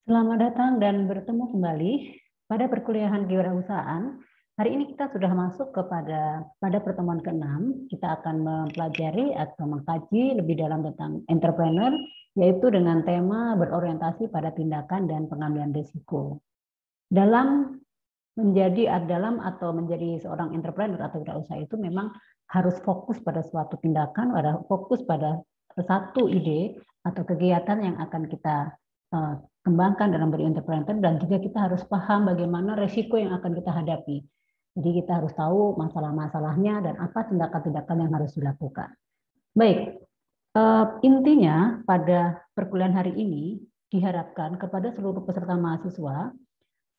Selamat datang dan bertemu kembali pada perkuliahan kewirausahaan. Hari ini kita sudah masuk pada pertemuan ke-6. Kita akan mempelajari atau mengkaji lebih dalam tentang entrepreneur, yaitu dengan tema berorientasi pada tindakan dan pengambilan risiko. Dalam menjadi seorang entrepreneur atau wirausaha itu memang harus fokus pada suatu tindakan, fokus pada satu ide atau kegiatan yang akan kita kembangkan dalam berentrepreneur, dan juga kita harus paham bagaimana resiko yang akan kita hadapi. Jadi kita harus tahu masalah-masalahnya dan apa tindakan-tindakan yang harus dilakukan. Baik, intinya pada perkuliahan hari ini diharapkan kepada seluruh peserta mahasiswa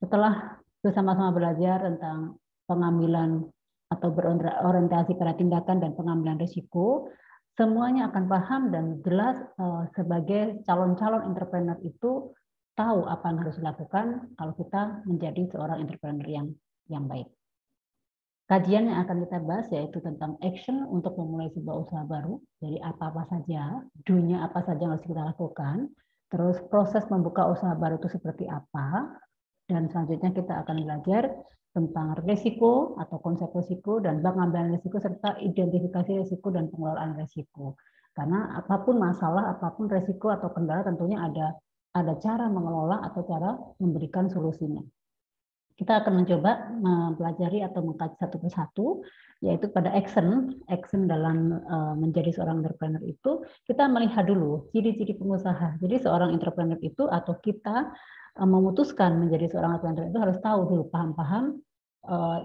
setelah bersama-sama belajar tentang pengambilan atau berorientasi pada tindakan dan pengambilan risiko, semuanya akan paham dan jelas sebagai calon-calon entrepreneur itu tahu apa yang harus dilakukan kalau kita menjadi seorang entrepreneur yang baik. Kajian yang akan kita bahas yaitu tentang action untuk memulai sebuah usaha baru. Jadi apa-apa saja, do-nya apa saja yang harus kita lakukan. Terus proses membuka usaha baru itu seperti apa. Dan selanjutnya kita akan belajar tentang risiko atau konsep risiko dan pengambilan risiko serta identifikasi risiko dan pengelolaan risiko. Karena apapun masalah, apapun risiko atau kendala tentunya ada cara mengelola atau cara memberikan solusinya. Kita akan mencoba mempelajari atau mengkaji satu persatu, yaitu pada action dalam menjadi seorang entrepreneur itu, kita melihat dulu ciri-ciri pengusaha. Jadi seorang entrepreneur itu atau kita memutuskan menjadi seorang entrepreneur itu harus tahu dulu, paham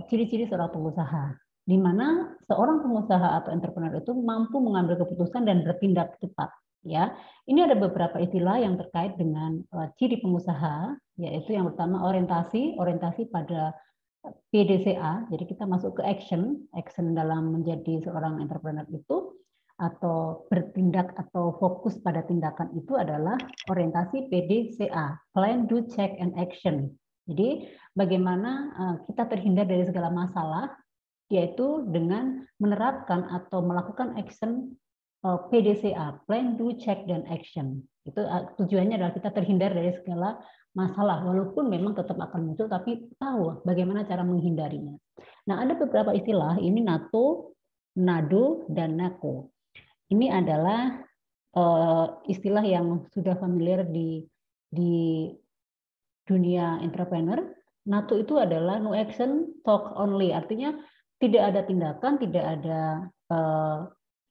ciri-ciri seorang pengusaha. Di mana seorang pengusaha atau entrepreneur itu mampu mengambil keputusan dan bertindak cepat. Ya, ini ada beberapa istilah yang terkait dengan ciri pengusaha, yaitu yang pertama orientasi pada PDCA. Jadi kita masuk ke action dalam menjadi seorang entrepreneur itu atau bertindak atau fokus pada tindakan itu adalah orientasi PDCA, plan, do, check, and action. Jadi bagaimana kita terhindar dari segala masalah, yaitu dengan menerapkan atau melakukan action PDCA, plan, do, check, dan action. Itu tujuannya adalah kita terhindar dari segala masalah, walaupun memang tetap akan muncul, tapi tahu bagaimana cara menghindarinya. Nah, ada beberapa istilah, ini NATO, NADO, dan NACO. Ini adalah istilah yang sudah familiar di dunia entrepreneur. NATO itu adalah no action, talk only, artinya tidak ada tindakan, tidak ada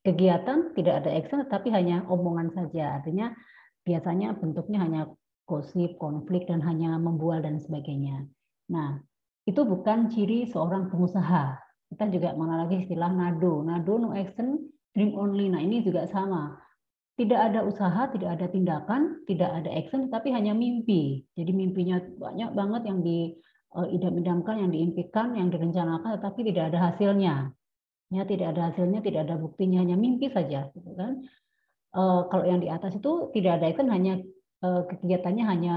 kegiatan, tidak ada action, tetapi hanya omongan saja. Artinya biasanya bentuknya hanya gosip, konflik, dan hanya membual dan sebagainya. Nah, itu bukan ciri seorang pengusaha. Kita juga mengenal lagi istilah NADO. NADO, no action, dream only. Nah, ini juga sama. Tidak ada usaha, tidak ada tindakan, tidak ada action, tapi hanya mimpi. Jadi mimpinya banyak banget yang diidam-idamkan, yang diimpikan, yang direncanakan, tetapi tidak ada hasilnya. Ya, tidak ada hasilnya, tidak ada buktinya, hanya mimpi saja, gitu kan? Kalau yang di atas itu tidak ada action, hanya kegiatannya hanya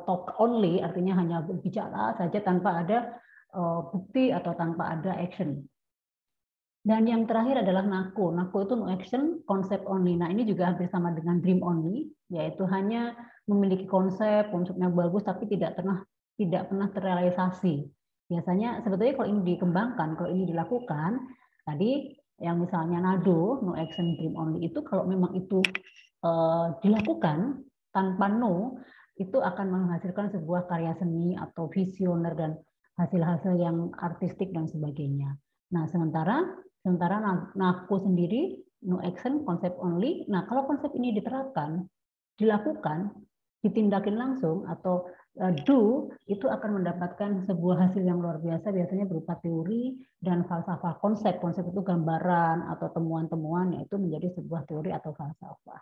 talk only, artinya hanya berbicara saja tanpa ada bukti atau tanpa ada action. Dan yang terakhir adalah NACO. NACO itu no action, concept only. Nah, ini juga hampir sama dengan dream only, yaitu hanya memiliki konsepnya bagus, tapi tidak pernah terrealisasi. Biasanya sebetulnya kalau ini dikembangkan, kalau ini dilakukan, tadi yang misalnya NADO, no action, dream only, itu kalau memang itu dilakukan tanpa no, itu akan menghasilkan sebuah karya seni atau visioner dan hasil-hasil yang artistik dan sebagainya. Nah, sementara NACO sendiri, no action, concept only. Nah, kalau konsep ini diterapkan, dilakukan, ditindakin langsung atau do, itu akan mendapatkan sebuah hasil yang luar biasa, biasanya berupa teori dan falsafah. Konsep itu gambaran atau temuan-temuan, yaitu menjadi sebuah teori atau falsafah.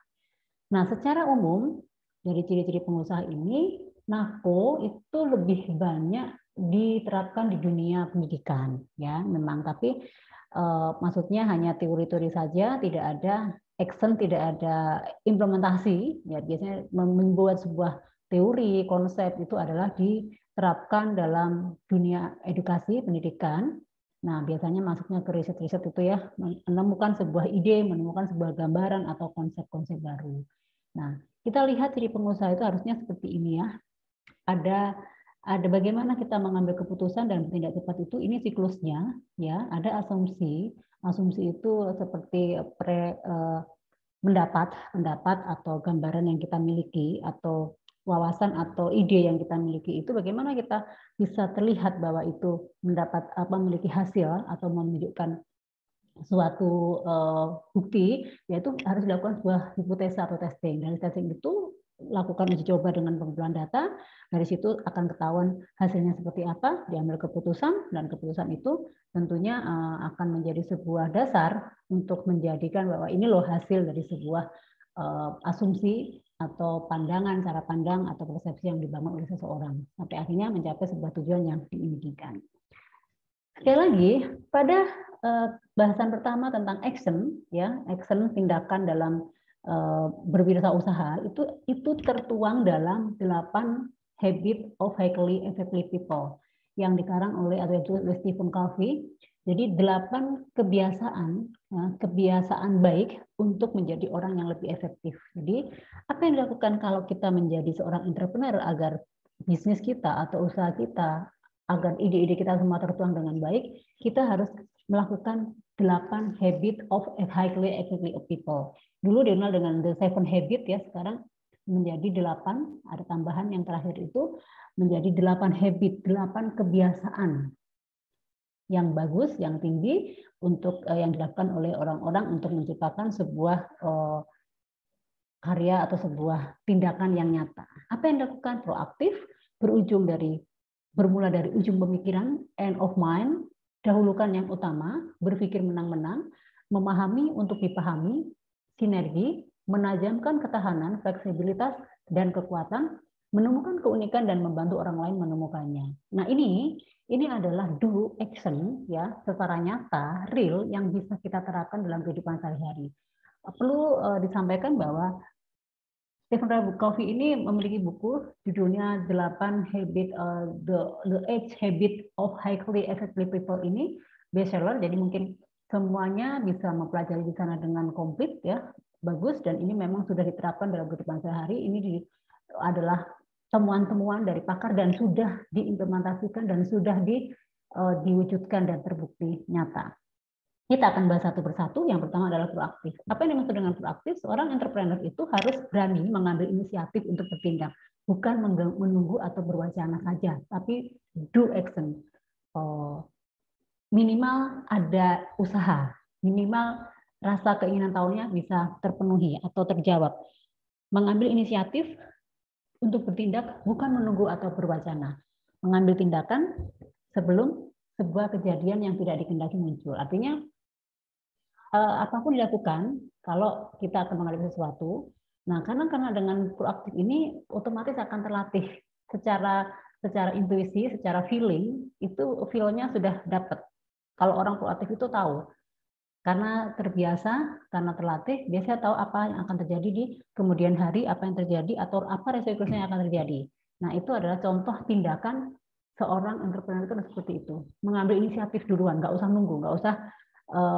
Nah, secara umum dari ciri-ciri pengusaha ini, NACO itu lebih banyak diterapkan di dunia pendidikan, ya, memang. Tapi maksudnya hanya teori-teori saja, tidak ada action, tidak ada implementasi. Ya, biasanya membuat sebuah teori, konsep itu adalah diterapkan dalam dunia edukasi, pendidikan. Nah, biasanya masuknya ke riset-riset itu ya, menemukan sebuah ide, menemukan sebuah gambaran atau konsep-konsep baru. Nah, kita lihat ciri pengusaha itu harusnya seperti ini ya. Ada bagaimana kita mengambil keputusan dan bertindak cepat itu, ini siklusnya ya. Ada asumsi. Asumsi itu seperti pendapat atau gambaran yang kita miliki atau wawasan atau ide yang kita miliki itu, bagaimana kita bisa terlihat bahwa itu memiliki hasil atau menunjukkan suatu bukti, yaitu harus dilakukan sebuah hipotesa atau testing. Dari testing itu lakukan uji coba dengan pengumpulan data, dari situ akan ketahuan hasilnya seperti apa, diambil keputusan, dan keputusan itu tentunya akan menjadi sebuah dasar untuk menjadikan bahwa ini loh hasil dari sebuah asumsi atau pandangan, cara pandang atau persepsi yang dibangun oleh seseorang, sampai akhirnya mencapai sebuah tujuan yang diinginkan. Sekali lagi, pada bahasan pertama tentang action, ya, action tindakan dalam berwirausaha itu tertuang dalam 8 habit of highly effective people yang dikarang oleh Stephen Covey. Jadi 8 kebiasaan baik untuk menjadi orang yang lebih efektif. Jadi apa yang dilakukan kalau kita menjadi seorang entrepreneur agar bisnis kita atau usaha kita, agar ide-ide kita semua tertuang dengan baik, kita harus melakukan 8 habit of highly effective people. Dulu dikenal dengan the 7 habit ya, sekarang menjadi 8, ada tambahan yang terakhir itu menjadi 8 habit, 8 kebiasaan yang bagus, yang tinggi untuk yang dilakukan oleh orang-orang untuk menciptakan sebuah karya atau sebuah tindakan yang nyata. Apa yang dilakukan? Proaktif, bermula dari ujung pemikiran, end of mind, dahulukan yang utama, berpikir menang-menang, memahami untuk dipahami, sinergi, menajamkan ketahanan, fleksibilitas, dan kekuatan, menemukan keunikan dan membantu orang lain menemukannya. Nah, ini adalah do action ya, secara nyata, real yang bisa kita terapkan dalam kehidupan sehari-hari. Perlu disampaikan bahwa Stephen Covey ini memiliki buku judulnya 8 Habit, the 8 Habit of Highly Effective People ini bestseller, jadi mungkin semuanya bisa mempelajari di sana dengan komplit ya, bagus, dan ini memang sudah diterapkan dalam kehidupan sehari. Ini adalah temuan-temuan dari pakar dan sudah diimplementasikan dan sudah diwujudkan dan terbukti nyata. Kita akan bahas satu persatu. Yang pertama adalah proaktif. Apa yang dimaksud dengan proaktif? Seorang entrepreneur itu harus berani mengambil inisiatif untuk bertindak, bukan menunggu atau berwacana saja, tapi do action. Minimal ada usaha, minimal rasa keinginan tahunya bisa terpenuhi atau terjawab. Mengambil inisiatif untuk bertindak, bukan menunggu atau berwacana. Mengambil tindakan sebelum sebuah kejadian yang tidak dikehendaki muncul. Artinya apapun dilakukan kalau kita akan menghadapi sesuatu. Nah, karena dengan proaktif ini otomatis akan terlatih secara intuisi, secara feeling, itu feel-nya sudah dapat. Kalau orang proaktif itu tahu, karena terbiasa, karena terlatih, biasanya tahu apa yang akan terjadi di kemudian hari, apa yang terjadi atau apa resiko yang akan terjadi. Nah, itu adalah contoh tindakan seorang entrepreneur itu seperti itu, mengambil inisiatif duluan, nggak usah nunggu, nggak usah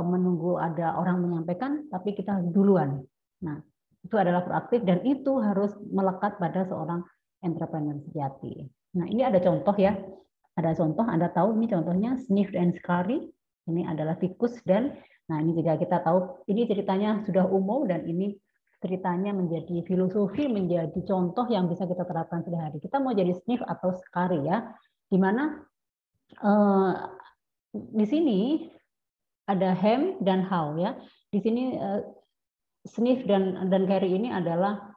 menunggu ada orang menyampaikan, tapi kita duluan. Nah, itu adalah proaktif dan itu harus melekat pada seorang entrepreneur sejati. Nah, ini ada contoh ya. Ada contoh, Anda tahu ini contohnya Sniff and Scurry. Ini adalah tikus dan nah ini juga kita tahu ini ceritanya sudah umum dan ini ceritanya menjadi filosofi, menjadi contoh yang bisa kita terapkan sehari-hari. Kita mau jadi Sniff atau Scurry ya. Di mana di sini ada Ham dan How ya. Di sini Sniff dan Carry ini adalah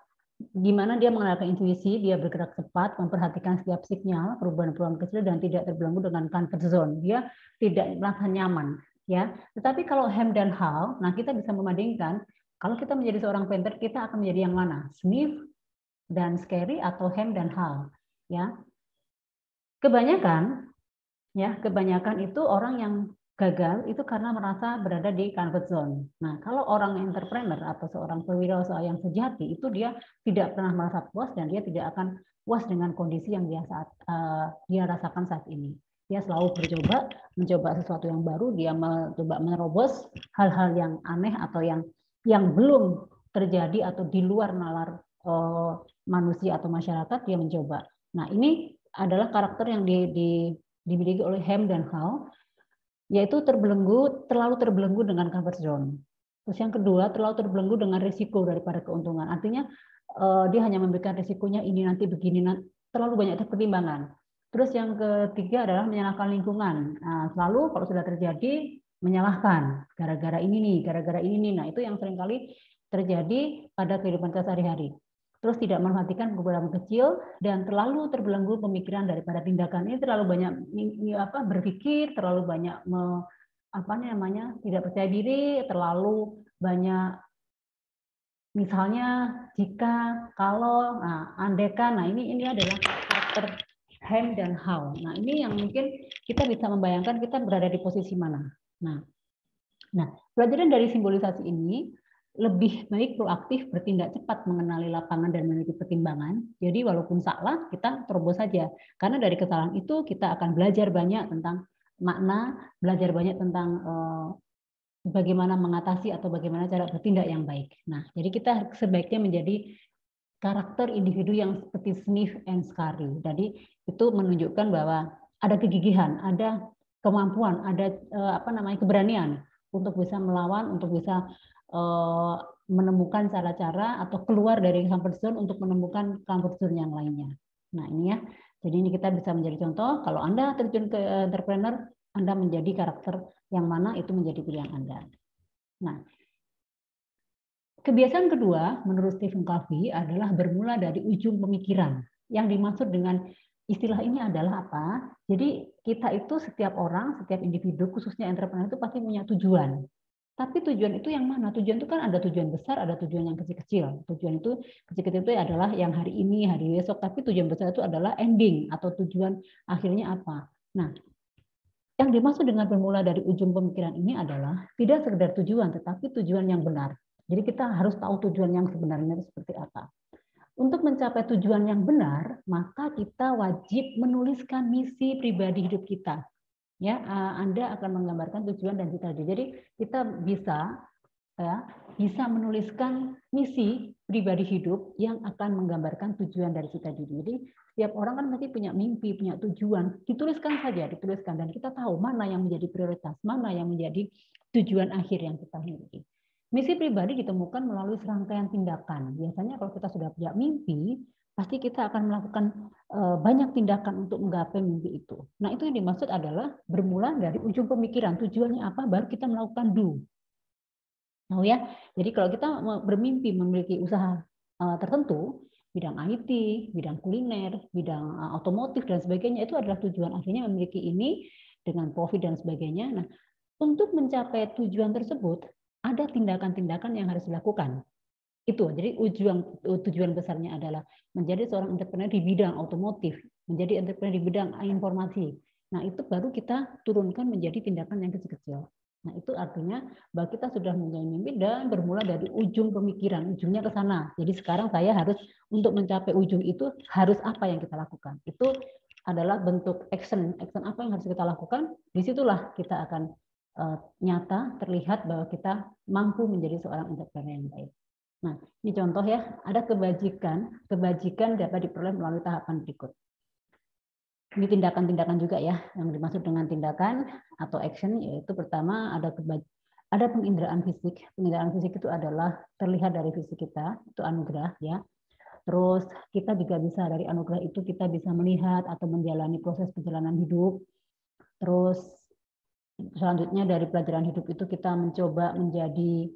gimana dia mengandalkan intuisi, dia bergerak cepat, memperhatikan setiap sinyal, perubahan-perubahan kecil dan tidak terbelenggu dengan comfort zone. Dia tidak merasa nyaman ya. Tetapi kalau Ham dan How, nah kita bisa membandingkan kalau kita menjadi seorang painter, kita akan menjadi yang mana? Sniff dan Scary atau Ham dan How ya. Kebanyakan itu orang yang gagal itu karena merasa berada di comfort zone. Nah, kalau orang entrepreneur atau seorang perwirausaha yang sejati itu dia tidak pernah merasa puas dan dia tidak akan puas dengan kondisi yang dia rasakan saat ini. Dia selalu mencoba sesuatu yang baru, dia mencoba menerobos hal-hal yang aneh atau yang belum terjadi atau di luar nalar manusia atau masyarakat, dia mencoba. Nah, ini adalah karakter yang dimiliki oleh Ham dan How, yaitu terlalu terbelenggu dengan comfort zone. Terus yang kedua, terlalu terbelenggu dengan risiko daripada keuntungan. Artinya dia hanya memberikan risikonya ini nanti begini, terlalu banyak pertimbangan. Terus yang ketiga adalah menyalahkan lingkungan. Nah, selalu kalau sudah terjadi menyalahkan gara-gara ini nih, gara-gara ini nih. Nah, itu yang seringkali terjadi pada kehidupan kita sehari-hari. Terus tidak memperhatikan kebenaran kecil dan terlalu terbelenggu pemikiran daripada tindakan. Ini terlalu banyak berpikir, terlalu banyak tidak percaya diri, terlalu banyak misalnya jika, kalau, nah andekan. Nah ini adalah karakter Ham dan How. Nah ini yang mungkin kita bisa membayangkan kita berada di posisi mana. Nah pelajaran dari simbolisasi ini lebih baik proaktif, bertindak cepat, mengenali lapangan dan memiliki pertimbangan. Jadi walaupun salah, kita terobos saja. Karena dari kesalahan itu kita akan belajar banyak tentang makna, belajar banyak tentang bagaimana mengatasi atau bagaimana cara bertindak yang baik. Nah, jadi kita sebaiknya menjadi karakter individu yang seperti Sniff and Scary. Jadi itu menunjukkan bahwa ada kegigihan, ada kemampuan, ada keberanian untuk bisa melawan, untuk bisa menemukan cara-cara atau keluar dari comfort zone untuk menemukan comfort zone yang lainnya. Nah ini ya, jadi ini kita bisa menjadi contoh. Kalau Anda terjun ke entrepreneur, Anda menjadi karakter yang mana, itu menjadi pilihan Anda. Nah, kebiasaan kedua menurut Stephen Covey adalah bermula dari ujung pemikiran. Yang dimaksud dengan istilah ini adalah apa? Jadi kita itu, setiap orang, setiap individu, khususnya entrepreneur itu pasti punya tujuan. Tapi tujuan itu yang mana? Tujuan itu kan ada tujuan besar, ada tujuan yang kecil-kecil. Tujuan itu kecil-kecil itu adalah yang hari ini, hari besok. Tapi tujuan besar itu adalah ending atau tujuan akhirnya apa. Nah, yang dimaksud dengan bermula dari ujung pemikiran ini adalah tidak sekedar tujuan, tetapi tujuan yang benar. Jadi kita harus tahu tujuan yang sebenarnya itu seperti apa. Untuk mencapai tujuan yang benar, maka kita wajib menuliskan misi pribadi hidup kita. Ya, Anda akan menggambarkan tujuan dan cita-cita. Jadi kita bisa menuliskan misi pribadi hidup yang akan menggambarkan tujuan dari cita-cita. Jadi setiap orang kan pasti punya mimpi, punya tujuan. Dituliskan saja, dituliskan, dan kita tahu mana yang menjadi prioritas, mana yang menjadi tujuan akhir yang kita miliki. Misi pribadi ditemukan melalui serangkaian tindakan. Biasanya kalau kita sudah punya mimpi, pasti kita akan melakukan banyak tindakan untuk menggapai mimpi itu. Nah, itu yang dimaksud adalah bermula dari ujung pemikiran. Tujuannya apa, baru kita melakukan do. Tahu ya? Jadi kalau kita bermimpi memiliki usaha tertentu, bidang IT, bidang kuliner, bidang otomotif dan sebagainya, itu adalah tujuan akhirnya memiliki ini dengan profit dan sebagainya. Nah, untuk mencapai tujuan tersebut, ada tindakan-tindakan yang harus dilakukan. Itu, jadi tujuan besarnya adalah menjadi seorang entrepreneur di bidang otomotif, menjadi entrepreneur di bidang informasi. Nah, itu baru kita turunkan menjadi tindakan yang kecil-kecil. Nah, itu artinya bahwa kita sudah mempunyai mimpi dan bermula dari ujung pemikiran, ujungnya ke sana. Jadi sekarang saya harus, untuk mencapai ujung itu, harus apa yang kita lakukan. Itu adalah bentuk action. Action apa yang harus kita lakukan? Disitulah kita akan nyata, terlihat bahwa kita mampu menjadi seorang entrepreneur yang baik. Nah, ini contoh ya, ada kebajikan dapat diperoleh melalui tahapan berikut. Ini tindakan-tindakan juga ya, yang dimaksud dengan tindakan atau action, yaitu pertama ada penginderaan fisik. Penginderaan fisik itu adalah terlihat dari fisik kita, itu anugerah ya. Terus kita juga bisa, dari anugerah itu kita bisa melihat atau menjalani proses perjalanan hidup. Terus selanjutnya dari pelajaran hidup itu kita mencoba menjadi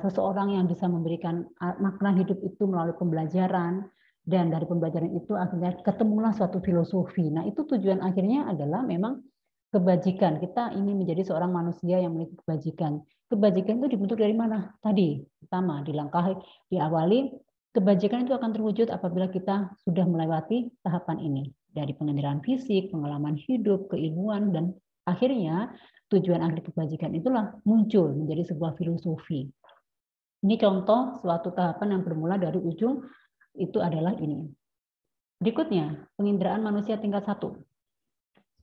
seseorang yang bisa memberikan makna hidup itu melalui pembelajaran, dan dari pembelajaran itu akhirnya ketemulah suatu filosofi. Nah, itu tujuan akhirnya adalah memang kebajikan. Kita ingin menjadi seorang manusia yang memiliki kebajikan. Kebajikan itu dibentuk dari mana? Tadi, pertama, diawali, kebajikan itu akan terwujud apabila kita sudah melewati tahapan ini. Dari pengendalian fisik, pengalaman hidup, keilmuan, dan akhirnya tujuan akhir kebajikan itulah muncul menjadi sebuah filosofi. Ini contoh suatu tahapan yang bermula dari ujung, itu adalah ini. Berikutnya, penginderaan manusia tingkat 1.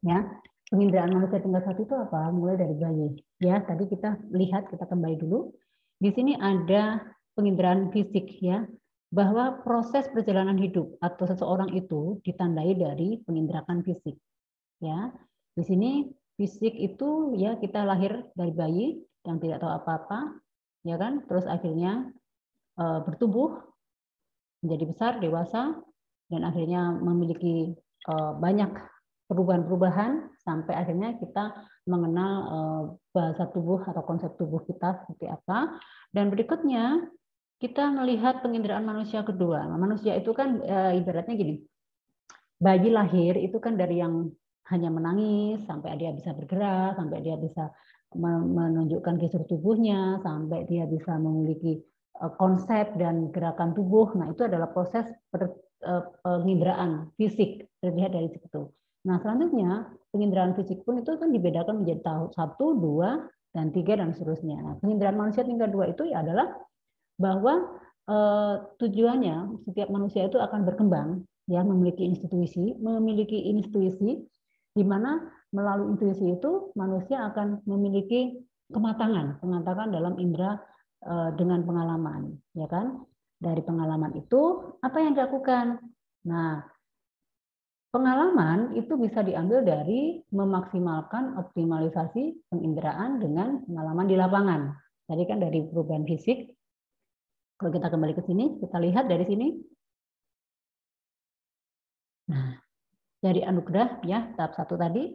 Ya, penginderaan manusia tingkat 1 itu apa? Mulai dari bayi. Ya, tadi kita lihat, kita kembali dulu. Di sini ada penginderaan fisik ya. bahwa proses perjalanan hidup atau seseorang itu ditandai dari penginderaan fisik. Ya, di sini fisik itu ya kita lahir dari bayi yang tidak tahu apa-apa, ya kan, terus akhirnya bertumbuh menjadi besar, dewasa, dan akhirnya memiliki banyak perubahan-perubahan sampai akhirnya kita mengenal bahasa tubuh atau konsep tubuh kita seperti apa. Dan berikutnya kita melihat penginderaan manusia kedua. Nah, manusia itu kan ibaratnya gini, bayi lahir itu kan dari yang hanya menangis sampai dia bisa bergerak, sampai dia bisa menunjukkan gestur tubuhnya, sampai dia bisa memiliki konsep dan gerakan tubuh. Nah, itu adalah proses penginderaan fisik terlihat dari situ. Nah, selanjutnya penginderaan fisik pun itu kan dibedakan menjadi tahap 1, 2, dan 3 dan seterusnya. Nah, penginderaan manusia tingkat 2 itu adalah bahwa tujuannya setiap manusia itu akan berkembang, ya, memiliki institusi di mana melalui intuisi itu manusia akan memiliki kematangan dalam indera dengan pengalaman, ya kan? Dari pengalaman itu apa yang dilakukan? Nah, pengalaman itu bisa diambil dari memaksimalkan optimalisasi penginderaan dengan pengalaman di lapangan. Tadi kan dari perubahan fisik. Kalau kita kembali ke sini, kita lihat dari sini. Nah, dari anugerah ya tahap 1 tadi,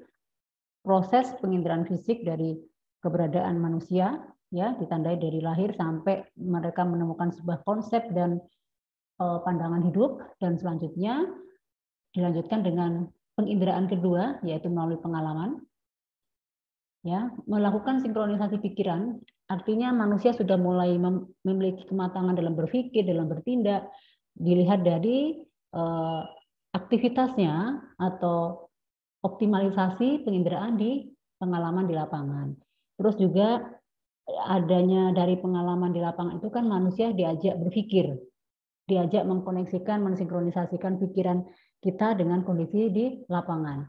proses penginderaan fisik dari keberadaan manusia ya ditandai dari lahir sampai mereka menemukan sebuah konsep dan pandangan hidup, dan selanjutnya dilanjutkan dengan penginderaan kedua yaitu melalui pengalaman. Ya, melakukan sinkronisasi pikiran, artinya manusia sudah mulai memiliki kematangan dalam berpikir, dalam bertindak, dilihat dari aktivitasnya atau optimalisasi penginderaan di pengalaman di lapangan. Terus juga adanya dari pengalaman di lapangan itu kan manusia diajak berpikir, diajak mengkoneksikan, mensinkronisasikan pikiran kita dengan kondisi di lapangan.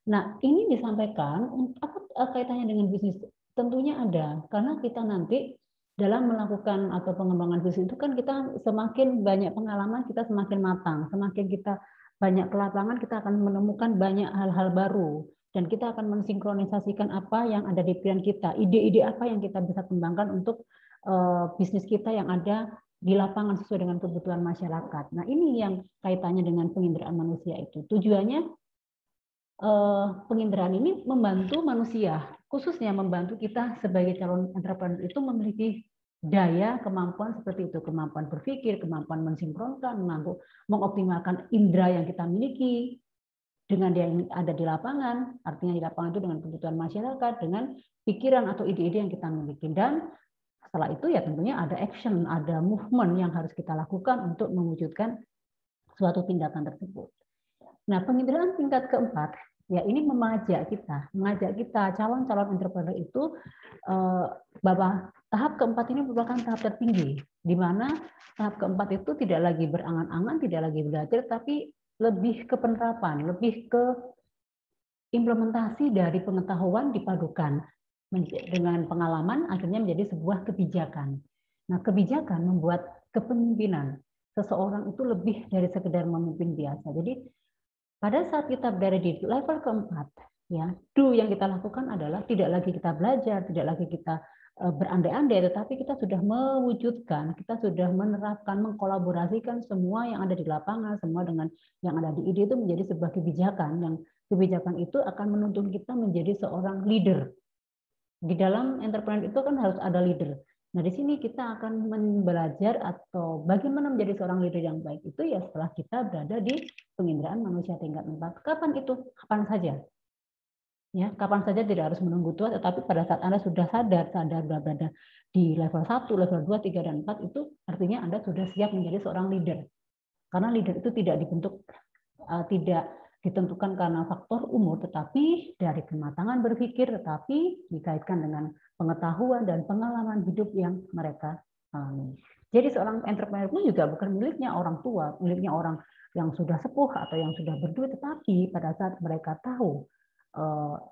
Nah, ini disampaikan, apa kaitannya dengan bisnis? Tentunya ada, karena kita nanti dalam melakukan atau pengembangan bisnis itu kan kita semakin banyak pengalaman, kita semakin matang, semakin kita banyak ke lapangan, kita akan menemukan banyak hal-hal baru, dan kita akan mensinkronisasikan apa yang ada di pikiran kita, ide-ide apa yang kita bisa kembangkan untuk bisnis kita yang ada di lapangan sesuai dengan kebutuhan masyarakat. Nah, ini yang kaitannya dengan penginderaan manusia itu. Tujuannya penginderaan ini membantu manusia, khususnya membantu kita sebagai calon entrepreneur itu memiliki daya, kemampuan seperti itu, kemampuan berpikir, kemampuan mensinkronkan, mampu mengoptimalkan indera yang kita miliki dengan dia yang ada di lapangan, artinya di lapangan itu dengan kebutuhan masyarakat, dengan pikiran atau ide-ide yang kita miliki. Dan setelah itu ya tentunya ada action, ada movement yang harus kita lakukan untuk mewujudkan suatu tindakan tersebut. Nah, penginderaan tingkat keempat, ya ini mengajak kita calon-calon entrepreneur itu bahwa tahap keempat ini merupakan tahap tertinggi, di mana tahap keempat itu tidak lagi berangan-angan, tidak lagi belajar, tapi lebih ke penerapan, lebih ke implementasi dari pengetahuan dipadukan dengan pengalaman, akhirnya menjadi sebuah kebijakan. Nah, kebijakan membuat kepemimpinan seseorang itu lebih dari sekedar memimpin biasa. Jadi pada saat kita berada di level keempat, ya, yang kita lakukan adalah tidak lagi kita belajar, tidak lagi kita berandai-andai, tetapi kita sudah mewujudkan, kita sudah menerapkan, mengkolaborasikan semua yang ada di lapangan, semua dengan yang ada di ide itu menjadi sebuah kebijakan, yang kebijakan itu akan menuntun kita menjadi seorang leader. Di dalam entrepreneur itu kan harus ada leader. Nah, di sini kita akan belajar atau bagaimana menjadi seorang leader yang baik itu ya setelah kita berada di penginderaan manusia tingkat 4. Kapan itu? Kapan saja. Ya, kapan saja, tidak harus menunggu tua, tetapi pada saat Anda sudah sadar berada di level 1, level 2, 3, dan 4 itu artinya Anda sudah siap menjadi seorang leader. Karena leader itu tidak dibentuk, tidak ditentukan karena faktor umur, tetapi dari kematangan berpikir, tetapi dikaitkan dengan pengetahuan dan pengalaman hidup yang mereka alami. Jadi seorang entrepreneur pun juga bukan miliknya orang tua, miliknya orang yang sudah sepuh atau yang sudah berduit, tetapi pada saat mereka tahu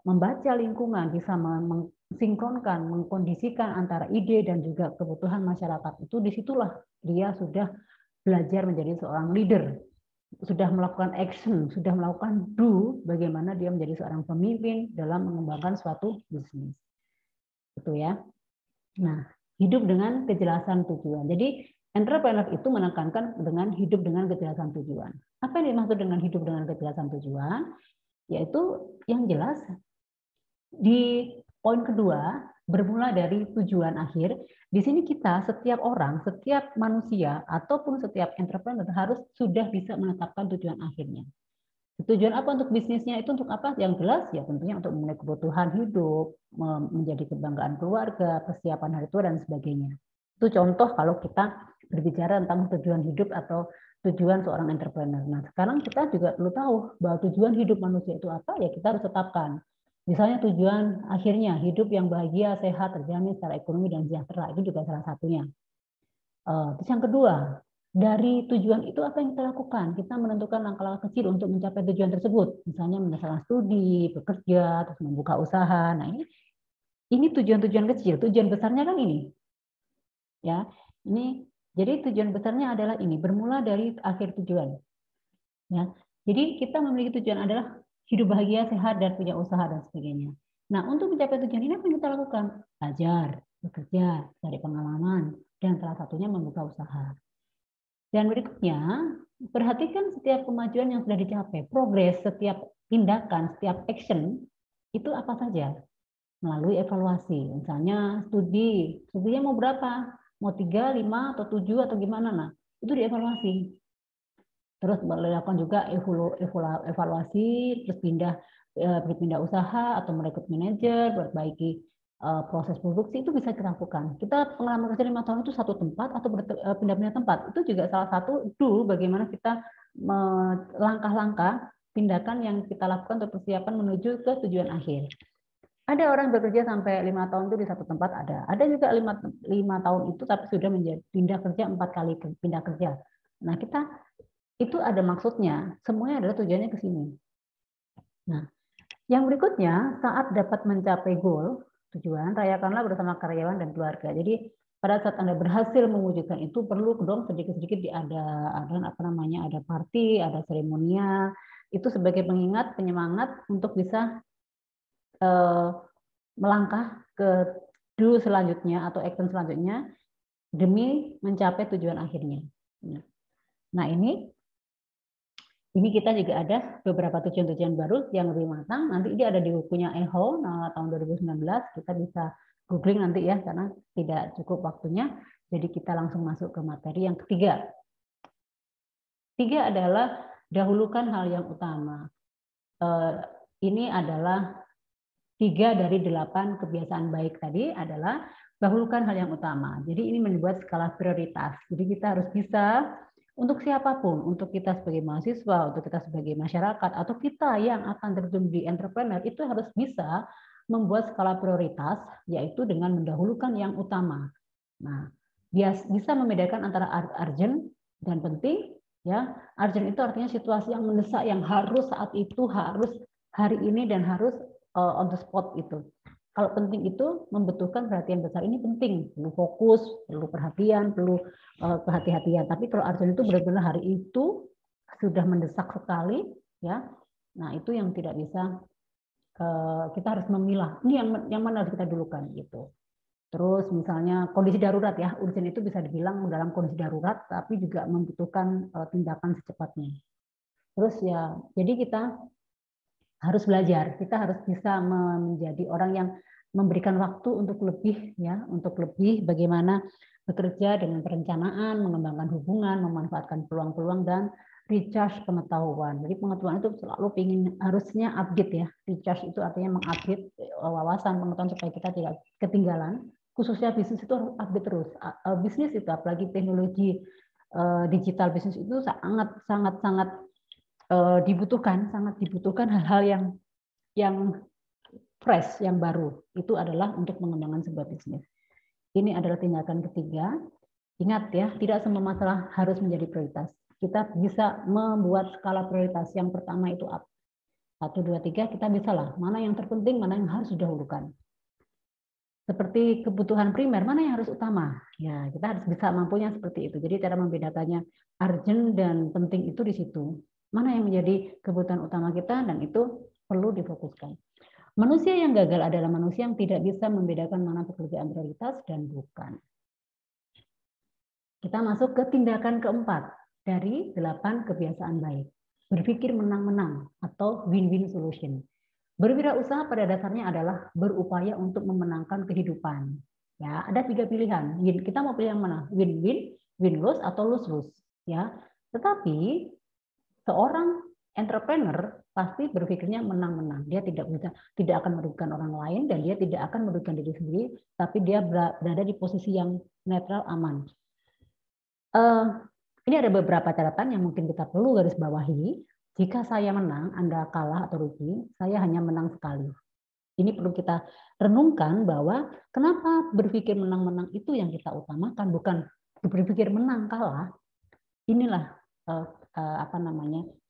membaca lingkungan, bisa mensinkronkan, mengkondisikan antara ide dan juga kebutuhan masyarakat, itu disitulah dia sudah belajar menjadi seorang leader, sudah melakukan action, sudah melakukan do, bagaimana dia menjadi seorang pemimpin dalam mengembangkan suatu bisnis. Itu ya. Nah, hidup dengan kejelasan tujuan. Jadi entrepreneur itu menekankan dengan hidup dengan kejelasan tujuan. Apa yang dimaksud dengan hidup dengan kejelasan tujuan? Yaitu yang jelas di poin kedua, bermula dari tujuan akhir. Di sini kita, setiap orang, setiap manusia, ataupun setiap entrepreneur harus sudah bisa menetapkan tujuan akhirnya. Tujuan apa untuk bisnisnya itu untuk apa? Yang jelas ya tentunya untuk memenuhi kebutuhan hidup, menjadi kebanggaan keluarga, persiapan hari tua dan sebagainya. Itu contoh kalau kita berbicara tentang tujuan hidup atau tujuan seorang entrepreneur. Nah, sekarang kita juga perlu tahu bahwa tujuan hidup manusia itu apa, ya kita harus tetapkan. Misalnya tujuan akhirnya hidup yang bahagia, sehat, terjamin secara ekonomi dan sejahtera, itu juga salah satunya. Terus yang kedua, dari tujuan itu apa yang kita lakukan? Kita menentukan langkah-langkah kecil untuk mencapai tujuan tersebut. Misalnya menyelesaikan studi, bekerja, terus membuka usaha. Nah, ini tujuan-tujuan kecil. Tujuan besarnya kan ini. Ya, ini jadi tujuan besarnya adalah ini, bermula dari akhir tujuan. Ya. Jadi kita memiliki tujuan adalah hidup bahagia, sehat, dan punya usaha dan sebagainya. Nah, untuk mencapai tujuan ini apa yang kita lakukan? Belajar, bekerja, cari pengalaman, dan salah satunya membuka usaha. Dan berikutnya, perhatikan setiap kemajuan yang sudah dicapai, progres setiap tindakan, setiap action, itu apa saja? Melalui evaluasi, misalnya studinya mau berapa? Mau 3, 5, atau 7, atau gimana? Nah, itu dievaluasi. Terus melakukan juga evaluasi, terus pindah usaha atau merekrut manajer, perbaiki proses produksi, itu bisa kita lakukan. Kita pengalaman kerja 5 tahun itu satu tempat atau pindah-pindah tempat, itu juga salah satu bagaimana kita langkah-langkah tindakan yang kita lakukan untuk persiapan menuju ke tujuan akhir. Ada orang bekerja sampai 5 tahun itu di satu tempat, ada juga 5 tahun itu tapi sudah pindah kerja 4 kali pindah kerja. Nah, kita itu ada maksudnya, semuanya adalah tujuannya ke sini. Nah, yang berikutnya, saat dapat mencapai goal, tujuan, rayakanlah bersama karyawan dan keluarga. Jadi pada saat Anda berhasil mewujudkan itu, perlu dong sedikit-sedikit ada party, ada seremonial, itu sebagai pengingat, penyemangat untuk bisa melangkah ke do selanjutnya atau action selanjutnya demi mencapai tujuan akhirnya. Nah, ini kita juga ada beberapa tujuan-tujuan baru yang lebih matang. Nanti ini ada di bukunya Eho tahun 2019. Kita bisa googling nanti ya, karena tidak cukup waktunya. Jadi kita langsung masuk ke materi yang ketiga. Tiga adalah dahulukan hal yang utama. Ini adalah 3 dari 8 kebiasaan baik tadi adalah dahulukan hal yang utama. Jadi ini membuat skala prioritas. Jadi kita harus bisa untuk siapapun, untuk kita sebagai mahasiswa, untuk kita sebagai masyarakat, atau kita yang akan terjun di entrepreneur, itu harus bisa membuat skala prioritas, yaitu dengan mendahulukan yang utama. Nah, bisa membedakan antara urgent dan penting. Ya, urgent itu artinya situasi yang mendesak, yang harus saat itu, harus hari ini, dan harus on the spot itu. Kalau penting itu membutuhkan perhatian besar, ini penting, perlu fokus, perlu perhatian, perlu kehati-hatian. Tapi kalau urgent itu benar-benar hari itu sudah mendesak sekali, ya. Nah, itu yang tidak bisa, kita harus memilah. Ini yang mana harus kita dulukan gitu. Terus misalnya kondisi darurat ya, urgent itu bisa dibilang dalam kondisi darurat, tapi juga membutuhkan tindakan secepatnya. Terus ya, jadi kita harus belajar, kita harus bisa menjadi orang yang memberikan waktu untuk lebih bagaimana bekerja dengan perencanaan, mengembangkan hubungan, memanfaatkan peluang-peluang dan recharge pengetahuan. Jadi pengetahuan itu selalu harusnya update ya. Recharge itu artinya mengupdate wawasan pengetahuan supaya kita tidak ketinggalan. Khususnya bisnis itu harus update terus. Bisnis itu apalagi teknologi digital bisnis itu sangat dibutuhkan hal-hal yang fresh, yang baru. Itu adalah untuk mengembangkan sebuah bisnis. Ini adalah tindakan ketiga. Ingat ya, tidak semua masalah harus menjadi prioritas. Kita bisa membuat skala prioritas. Yang pertama itu up. 1, 2, 3, kita bisa lah. Mana yang terpenting, mana yang harus didahulukan. Seperti kebutuhan primer, mana yang harus utama? Ya, kita harus bisa mampunya seperti itu. Jadi cara membedakannya urgent dan penting itu di situ. Mana yang menjadi kebutuhan utama kita dan itu perlu difokuskan. Manusia yang gagal adalah manusia yang tidak bisa membedakan mana pekerjaan prioritas dan bukan. Kita masuk ke tindakan keempat dari 8 kebiasaan baik. Berpikir menang-menang atau win-win solution. Berwirausaha pada dasarnya adalah berupaya untuk memenangkan kehidupan. Ya, ada 3 pilihan. Kita mau pilih yang mana? Win-win, win-lose, atau lose-lose. Ya, tetapi seorang entrepreneur pasti berpikirnya menang-menang. Dia tidak akan merugikan orang lain dan dia tidak akan merugikan diri sendiri, tapi dia berada di posisi yang netral, aman. Ini ada beberapa catatan yang mungkin kita perlu garis bawahi. Jika saya menang, Anda kalah atau rugi, saya hanya menang sekali. Ini perlu kita renungkan bahwa kenapa berpikir menang-menang itu yang kita utamakan, bukan berpikir menang kalah. Inilah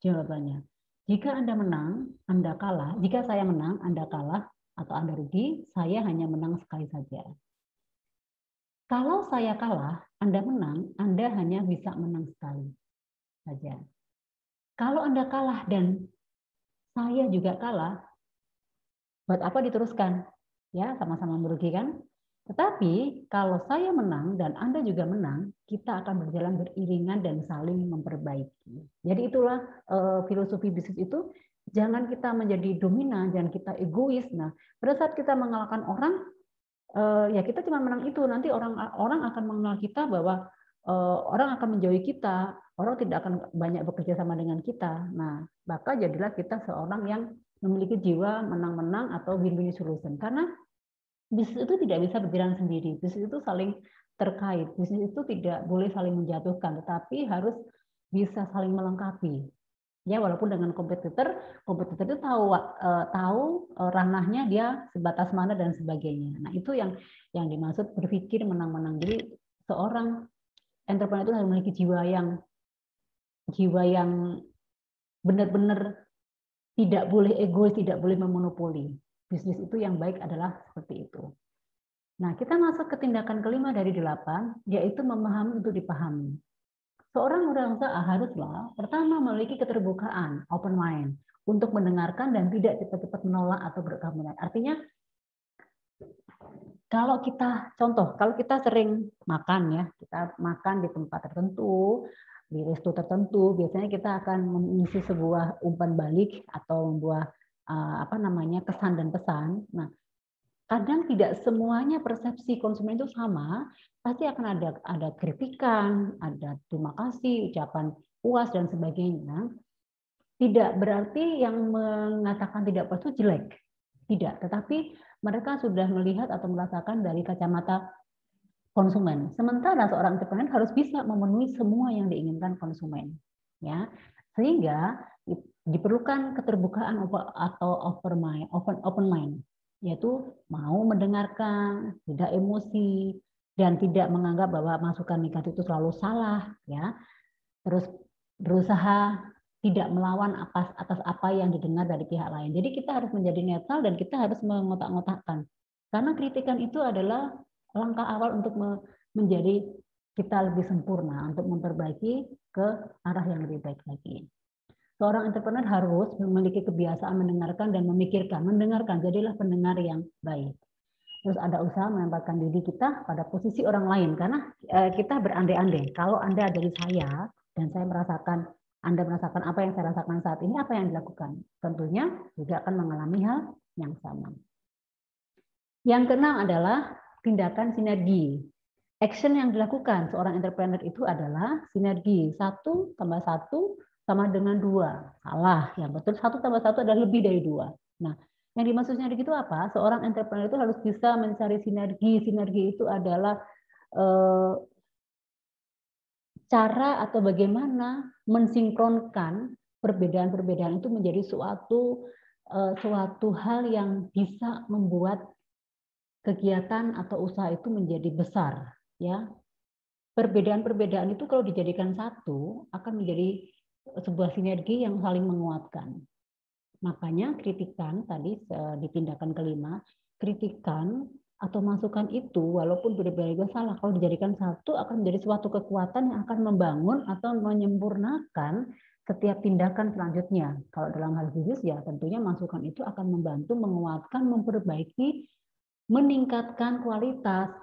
jawabannya. Jika Anda menang, Anda kalah. Jika saya menang, Anda kalah atau Anda rugi, saya hanya menang sekali saja. Kalau saya kalah, Anda menang, Anda hanya bisa menang sekali saja. Kalau Anda kalah dan saya juga kalah, buat apa diteruskan? Ya, sama-sama merugikan. Tetapi kalau saya menang dan Anda juga menang, kita akan berjalan beriringan dan saling memperbaiki. Jadi itulah filosofi bisnis itu, jangan kita menjadi dominan, jangan kita egois. Nah, pada saat kita mengalahkan orang, ya kita cuma menang itu. Nanti orang akan mengenal kita bahwa orang akan menjauhi kita, orang tidak akan banyak bekerja sama dengan kita. Nah, maka jadilah kita seorang yang memiliki jiwa menang-menang atau win-win solution. Karena bisnis itu tidak bisa berjalan sendiri. Bisnis itu saling terkait. Bisnis itu tidak boleh saling menjatuhkan, tetapi harus bisa saling melengkapi. Ya, walaupun dengan kompetitor itu tahu ranahnya dia sebatas mana dan sebagainya. Nah, itu yang dimaksud berpikir menang-menang. Jadi seorang entrepreneur itu harus memiliki jiwa yang benar-benar tidak boleh egois, tidak boleh memonopoli. Bisnis itu yang baik adalah seperti itu. Nah, kita masuk ke tindakan kelima dari 8, yaitu memahami untuk dipahami. Seorang wirausaha haruslah pertama memiliki keterbukaan, open mind, untuk mendengarkan dan tidak cepat-cepat menolak atau berkomentar. Artinya, kalau kita sering makan ya, kita makan di tempat tertentu, di resto tertentu, biasanya kita akan mengisi sebuah umpan balik atau membuat kesan dan pesan. Nah, kadang tidak semuanya persepsi konsumen itu sama, pasti akan ada kritikan, ada terima kasih, ucapan puas dan sebagainya. Tidak berarti yang mengatakan tidak puas itu jelek, tidak. Tetapi mereka sudah melihat atau merasakan dari kacamata konsumen. Sementara seorang entrepreneur harus bisa memenuhi semua yang diinginkan konsumen, ya. Sehingga diperlukan keterbukaan atau open mind, yaitu mau mendengarkan, tidak emosi, dan tidak menganggap bahwa masukan negatif itu selalu salah, ya. Terus berusaha tidak melawan atas apa yang didengar dari pihak lain. Jadi kita harus menjadi netral dan kita harus mengotak-ngotakkan. Karena kritikan itu adalah langkah awal untuk menjadi kita lebih sempurna, untuk memperbaiki ke arah yang lebih baik lagi. Seorang entrepreneur harus memiliki kebiasaan mendengarkan dan memikirkan. Mendengarkan, jadilah pendengar yang baik. Terus ada usaha menempatkan diri kita pada posisi orang lain. Karena kita berandai-andai. Kalau Anda dari saya, dan saya Anda merasakan apa yang saya rasakan saat ini, apa yang dilakukan? Tentunya juga akan mengalami hal yang sama. Yang keenam adalah tindakan sinergi. Action yang dilakukan seorang entrepreneur itu adalah sinergi. 1 tambah 1 sama dengan 2. Salah, yang betul 1 tambah 1 adalah lebih dari 2. Nah, yang dimaksud sinergi itu apa? Seorang entrepreneur itu harus bisa mencari sinergi. Sinergi itu adalah cara atau bagaimana mensinkronkan perbedaan-perbedaan itu menjadi suatu hal yang bisa membuat kegiatan atau usaha itu menjadi besar, ya. Perbedaan-perbedaan itu kalau dijadikan satu akan menjadi sebuah sinergi yang saling menguatkan. Makanya kritikan tadi di tindakan kelima, kritikan atau masukan itu walaupun berbeda salah, kalau dijadikan satu akan menjadi suatu kekuatan yang akan membangun atau menyempurnakan setiap tindakan selanjutnya. Kalau dalam hal bisnis ya tentunya masukan itu akan membantu menguatkan, memperbaiki, meningkatkan kualitas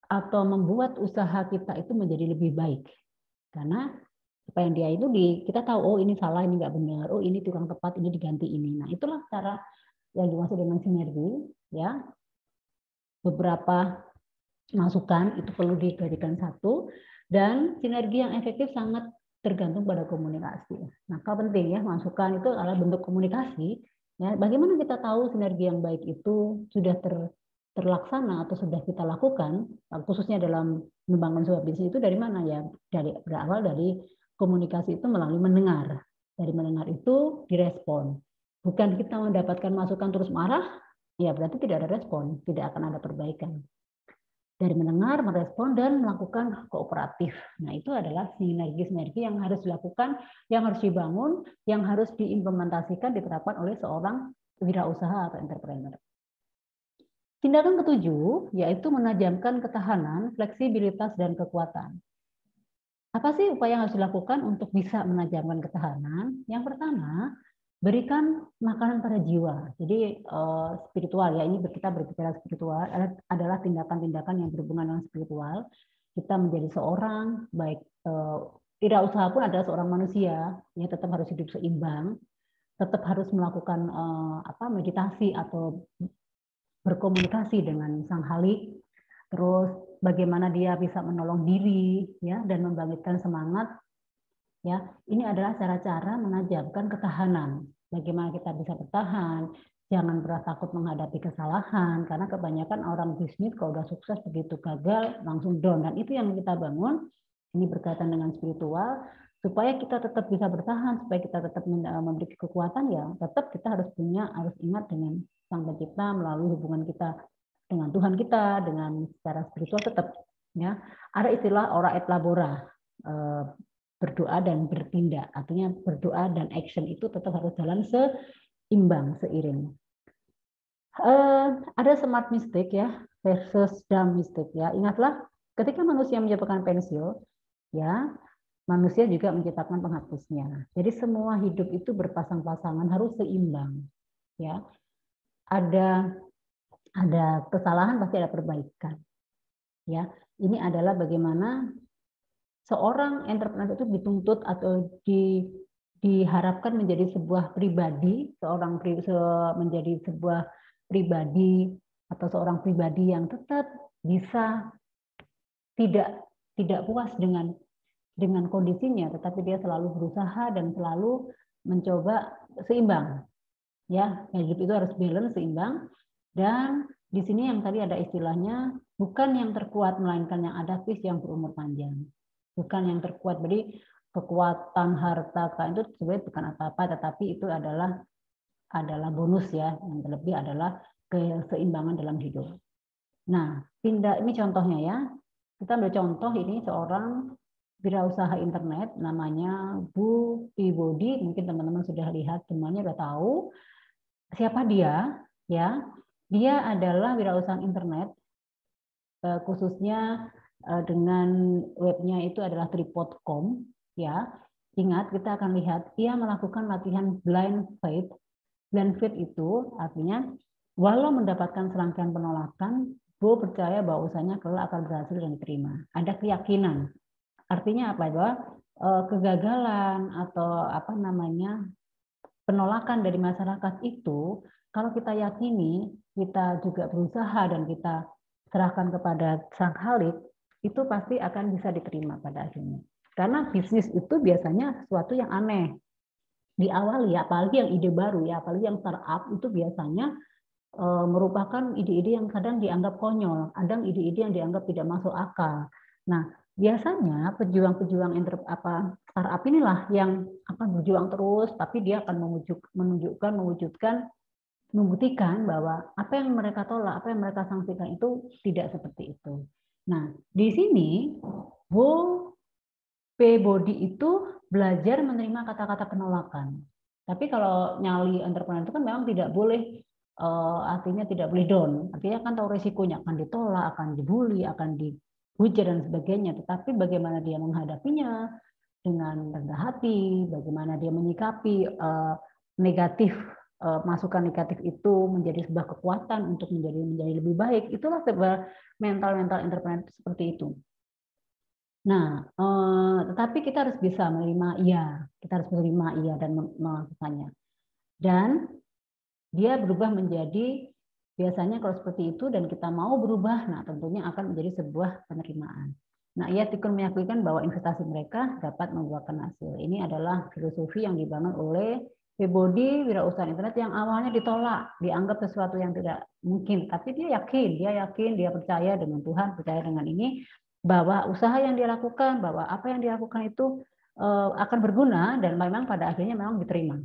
atau membuat usaha kita itu menjadi lebih baik. Karena apa yang dia itu kita tahu, oh ini salah, ini nggak benar, oh ini kurang tepat, ini diganti ini. Nah itulah cara yang dimaksud dengan sinergi, ya. Beberapa masukan itu perlu dijadikan satu, dan sinergi yang efektif sangat tergantung pada komunikasi. Maka penting ya, masukan itu adalah bentuk komunikasi. Ya, bagaimana kita tahu sinergi yang baik itu sudah terlaksana atau sudah kita lakukan, khususnya dalam membangun sebuah bisnis itu dari mana ya? Berawal dari komunikasi itu melalui mendengar. Dari mendengar itu direspon. Bukan kita mendapatkan masukan terus marah, ya berarti tidak ada respon, tidak akan ada perbaikan. Dari mendengar, merespon, dan melakukan kooperatif. Nah, itu adalah sinergi-sinergi yang harus dilakukan, yang harus dibangun, yang harus diimplementasikan, diterapkan oleh seorang wirausaha atau entrepreneur. Tindakan ketujuh, yaitu menajamkan ketahanan, fleksibilitas, dan kekuatan. Apa sih upaya yang harus dilakukan untuk bisa menajamkan ketahanan? Yang pertama, berikan makanan pada jiwa. Jadi spiritual ya, ini kita berbicara spiritual adalah tindakan-tindakan yang berhubungan dengan spiritual. Kita menjadi seorang baik wirausaha pun adalah seorang manusia, ya tetap harus hidup seimbang, tetap harus melakukan meditasi atau berkomunikasi dengan Sang Halik. Terus bagaimana dia bisa menolong diri ya dan membangkitkan semangat. Ya, ini adalah cara-cara menajamkan ketahanan. Bagaimana kita bisa bertahan, jangan pernah takut menghadapi kesalahan, karena kebanyakan orang bisnis kalau udah sukses begitu gagal langsung down, dan itu yang kita bangun. Ini berkaitan dengan spiritual, supaya kita tetap bisa bertahan, supaya kita tetap memiliki kekuatan, ya tetap kita harus ingat dengan Sang Pencipta melalui hubungan kita dengan Tuhan kita, dengan secara spiritual tetap. Ya, ada istilah ora et labora, berdoa dan bertindak, artinya berdoa dan action itu tetap harus jalan seimbang, seiring. Ada smart mistake ya versus dumb mistake ya. Ingatlah, ketika manusia menciptakan pensil, ya manusia juga menciptakan penghapusnya. Jadi semua hidup itu berpasang-pasangan, harus seimbang. Ya, ada kesalahan pasti ada perbaikan. Ya, ini adalah bagaimana seorang entrepreneur itu dituntut atau diharapkan menjadi sebuah pribadi, menjadi sebuah pribadi atau seorang pribadi yang tetap bisa tidak puas dengan kondisinya, tetapi dia selalu berusaha dan selalu mencoba seimbang. Ya, hidup itu harus balance, seimbang. Dan di sini yang tadi ada istilahnya, bukan yang terkuat melainkan yang adaptif yang berumur panjang. Bukan yang terkuat, jadi kekuatan harta itu sebenarnya bukan apa-apa, tetapi itu adalah bonus ya. Yang terlebih adalah keseimbangan dalam hidup. Nah, ini contohnya ya. Kita ambil contoh ini seorang wirausaha internet namanya Bu Peabody. Mungkin teman-teman sudah lihat, semuanya sudah tahu siapa dia ya. Dia adalah wirausaha internet, khususnya dengan webnya itu adalah tripod.com ya. Ingat, kita akan lihat dia melakukan latihan blind faith. Blind faith itu artinya walau mendapatkan serangkaian penolakan, Bo percaya bahwa usahanya kelak akan berhasil dan diterima. Ada keyakinan. Artinya apa? Bahwa kegagalan atau penolakan dari masyarakat itu, kalau kita yakini, kita juga berusaha dan kita serahkan kepada Sang Halik, itu pasti akan bisa diterima pada akhirnya. Karena bisnis itu biasanya sesuatu yang aneh. Diawali ya, apalagi yang ide baru ya, apalagi yang startup itu biasanya merupakan ide-ide yang kadang dianggap konyol, kadang ide-ide yang dianggap tidak masuk akal. Nah, biasanya pejuang-pejuang startup inilah yang akan berjuang terus, tapi dia akan membuktikan bahwa apa yang mereka tolak, apa yang mereka sanksikan itu tidak seperti itu. Nah, di sini Bo Peabody itu belajar menerima kata-kata penolakan. Tapi kalau nyali entrepreneur itu kan memang tidak boleh artinya tidak boleh down. Artinya kan tahu resikonya akan ditolak, akan dibully, akan dihujat dan sebagainya. Tetapi bagaimana dia menghadapinya dengan rendah hati, bagaimana dia menyikapi negatif, masukan negatif itu menjadi sebuah kekuatan untuk menjadi lebih baik. Itulah sebuah mental entrepreneur seperti itu. Nah, tetapi kita harus bisa menerima iya, kita harus menerima iya dan melakukannya. Dan dia berubah menjadi, biasanya kalau seperti itu dan kita mau berubah, nah tentunya akan menjadi sebuah penerimaan. Nah, ia Tikun meyakinkan bahwa investasi mereka dapat membuahkan hasil. Ini adalah filosofi yang dibangun oleh Peabody, wirausaha internet yang awalnya ditolak, dianggap sesuatu yang tidak mungkin. Tapi dia yakin, dia percaya dengan Tuhan, percaya dengan ini, bahwa usaha yang dia lakukan, bahwa apa yang dia lakukan itu akan berguna dan memang pada akhirnya memang diterima.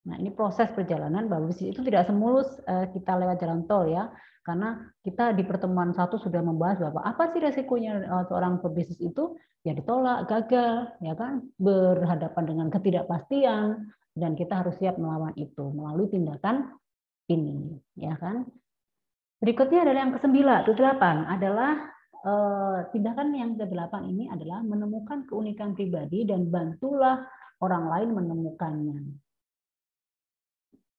Nah, ini proses perjalanan bahwa bisnis itu tidak semulus kita lewat jalan tol ya, karena kita di pertemuan satu sudah membahas bahwa apa sih resikonya seorang pebisnis itu, ya ditolak, gagal, ya kan, berhadapan dengan ketidakpastian dan kita harus siap melawan itu melalui tindakan ini, ya kan. Berikutnya adalah yang ke-8 adalah tindakan yang ke-8 ini adalah menemukan keunikan pribadi dan bantulah orang lain menemukannya.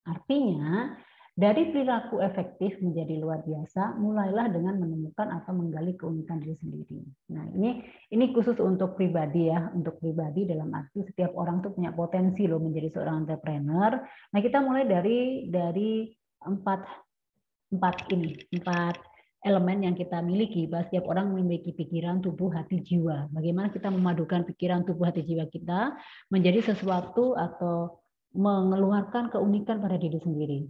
Artinya, dari perilaku efektif menjadi luar biasa, mulailah dengan menemukan atau menggali keunikan diri sendiri. Nah, ini khusus untuk pribadi ya, untuk pribadi dalam arti setiap orang tuh punya potensi loh menjadi seorang entrepreneur. Nah, kita mulai dari empat elemen yang kita miliki. Bahwa setiap orang memiliki pikiran, tubuh, hati, jiwa. Bagaimana kita memadukan pikiran, tubuh, hati, jiwa kita menjadi sesuatu atau mengeluarkan keunikan pada diri sendiri.